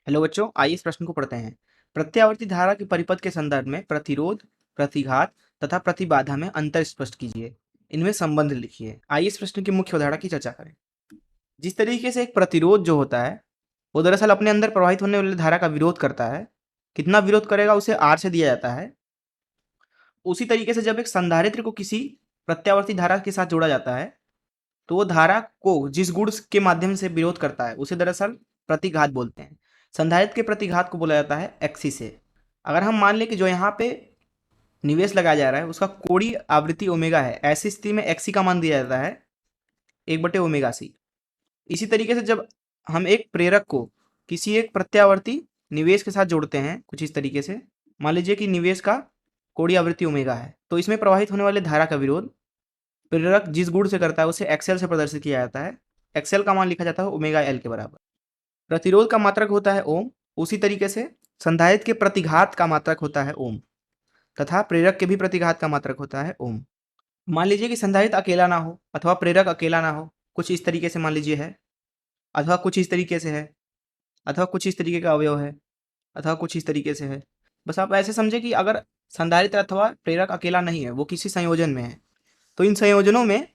Hello बच्चों, आइए इस प्रश्न को पढ़ते हैं। प्रत्यावर्ती धारा के परिपथ के संदर्भ में प्रतिरोध, प्रतिघात तथा प्रतिबाधा में अंतर स्पष्ट कीजिए। इनमें संबंध लिखिए। आइए इस प्रश्न की मुख्य अवधारणा की चर्चा करें। जिस तरीके से एक प्रतिरोध जो होता है वो दरअसल अपने अंदर प्रवाहित होने वाली धारा का विरोध करता है। कितना विरोध करेगा उसे आर से दिया जाता है। उसी तरीके से जब एक संधारित्र को किसी प्रत्यावर्ती धारा के साथ जोड़ा जाता है तो वो धारा को जिस गुण के माध्यम से विरोध करता है उसे दरअसल प्रतिघात बोलते हैं। संधारित्र के प्रतिघात को बोला जाता है एक्सी से। अगर हम मान लें कि जो यहाँ पे निवेश लगाया जा रहा है उसका कोणीय आवृत्ति ओमेगा है, ऐसी स्थिति में एक्सी का मान दिया जाता है 1/ओमेगा सी। इसी तरीके से जब हम एक प्रेरक को किसी एक प्रत्यावर्ती निवेश के साथ जोड़ते हैं कुछ इस तरीके से, मान लीजिए कि निवेश का कोणीय आवृत्ति ओमेगा है, तो इसमें प्रवाहित होने वाले धारा का विरोध प्रेरक जिस गुण से करता है उसे एक्सएल से प्रदर्शित किया जाता है। एक्सएल का मान लिखा जाता है ओमेगा एल के बराबर। प्रतिरोध का मात्रक होता है ओम। उसी तरीके से संधारित्र के प्रतिघात का मात्रक होता है ओम तथा प्रेरक के भी प्रतिघात का मात्रक होता है ओम। मान लीजिए कि संधारित्र अकेला ना हो अथवा प्रेरक अकेला ना हो, कुछ इस तरीके से मान लीजिए है, अथवा कुछ इस तरीके से है, अथवा कुछ इस तरीके का अवयव है, अथवा कुछ इस तरीके से है। बस आप ऐसे समझे कि अगर संधारित्र अथवा प्रेरक अकेला नहीं है, वो किसी संयोजन में है, तो इन संयोजनों में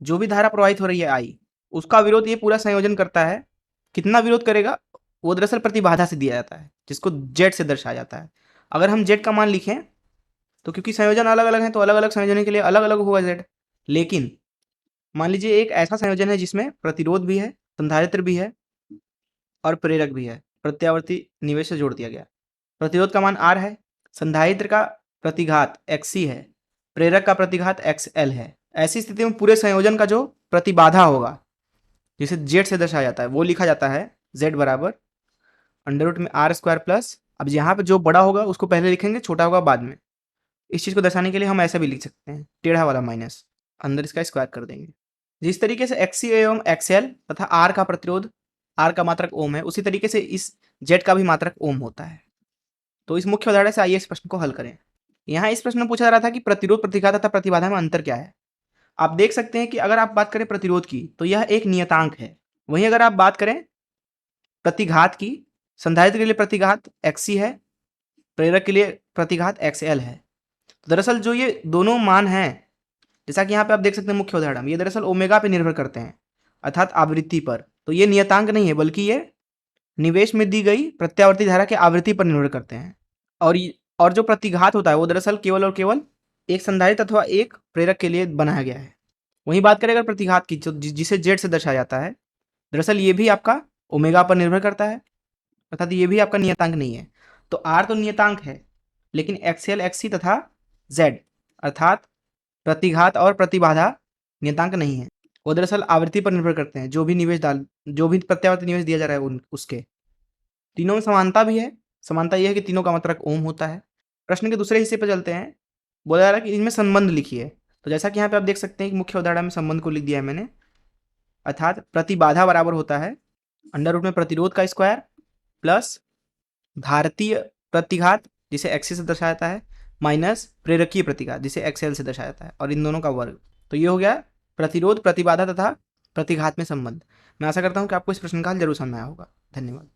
जो भी धारा प्रवाहित हो रही है आई, उसका विरोध ये पूरा संयोजन करता है। कितना विरोध करेगा वो दरअसल प्रतिबाधा से दिया जाता है, जिसको जेड से दर्शाया जाता है। अगर हम जेड का मान लिखें तो क्योंकि संयोजन अलग अलग हैं तो अलग अलग संयोजन के लिए अलग अलग होगा जेड। लेकिन मान लीजिए एक ऐसा संयोजन है जिसमें प्रतिरोध भी है, संधारित्र भी है और प्रेरक भी है, प्रत्यावर्ती निवेश से जोड़ दिया गया। प्रतिरोध का मान आर है, संधारित्र का प्रतिघात एक्सी है, प्रेरक का प्रतिघात एक्सएल है। ऐसी स्थिति में पूरे संयोजन का जो प्रतिबाधा होगा जिसे जेड से दर्शाया जाता है वो लिखा जाता है जेड बराबर √r² प्लस, अब यहाँ पे जो बड़ा होगा उसको पहले लिखेंगे, छोटा होगा बाद में। इस चीज़ को दर्शाने के लिए हम ऐसा भी लिख सकते हैं, टेढ़ा वाला माइनस, अंदर इसका स्क्वायर कर देंगे। जिस तरीके से एक्सी एवं एक्सएल तथा आर का प्रतिरोध, आर का मात्रक ओम है, उसी तरीके से इस जेड का भी मात्रक ओम होता है। तो इस मुख्य उदाहरण से आइए इस प्रश्न को हल करें। यहाँ इस प्रश्न में पूछा जा रहा था कि प्रतिरोध, प्रतिघात तथा प्रतिबाधा में अंतर क्या है। आप देख सकते हैं कि अगर आप बात करें प्रतिरोध की तो यह एक नियतांक है। वहीं अगर आप बात करें प्रतिघात की, संधारित्र के लिए प्रतिघात एक्सी है, प्रेरक के लिए प्रतिघात एक्सएल है। तो दरअसल जो ये दोनों मान हैं, जैसा कि यहाँ पे आप देख सकते हैं मुख्य उदाहरण, ये दरअसल ओमेगा पे निर्भर करते हैं अर्थात आवृत्ति पर। तो ये नियतांक नहीं है बल्कि ये निवेश में दी गई प्रत्यावर्ती धारा के आवृत्ति पर निर्भर करते हैं। और जो प्रतिघात होता है वो दरअसल केवल और केवल एक संधारित्र अथवा एक प्रेरक के लिए बनाया गया है। वहीं बात करें अगर प्रतिघात की, जिसे जेड से दर्शाया जाता है, दरअसल ये भी आपका ओमेगा पर निर्भर करता है, अर्थात ये भी आपका नियतांक नहीं है। तो आर तो नियतांक है, लेकिन एक्सएल, एक्सी तथा जेड अर्थात प्रतिघात और प्रतिबाधा नियतांक नहीं है। वो दरअसल आवृत्ति पर निर्भर करते हैं, जो भी प्रत्यावर्ती निवेश दिया जा रहा है उसके। तीनों में समानता भी है। समानता यह है कि तीनों का मात्रक ओम होता है। प्रश्न के दूसरे हिस्से पर चलते हैं। बोला जा रहा है कि इनमें संबंध लिखिए। तो जैसा कि यहाँ पे आप देख सकते हैं कि मुख्य उदाहरण में संबंध को लिख दिया है मैंने, अर्थात प्रतिबाधा बराबर होता है अंडर में प्रतिरोध का स्क्वायर प्लस धारतीय प्रतिघात जिसे एक्सी से दर्शाया जाता है माइनस प्रेरकीय प्रतिघात जिसे एक्सएल से दर्शाया जाता है, और इन दोनों का वर्ग। तो ये हो गया प्रतिरोध, प्रतिबाधा तथा प्रतिघात में संबंध। मैं आशा करता हूँ कि आपको इस प्रश्न का हल जरूर समझ में आया होगा। धन्यवाद।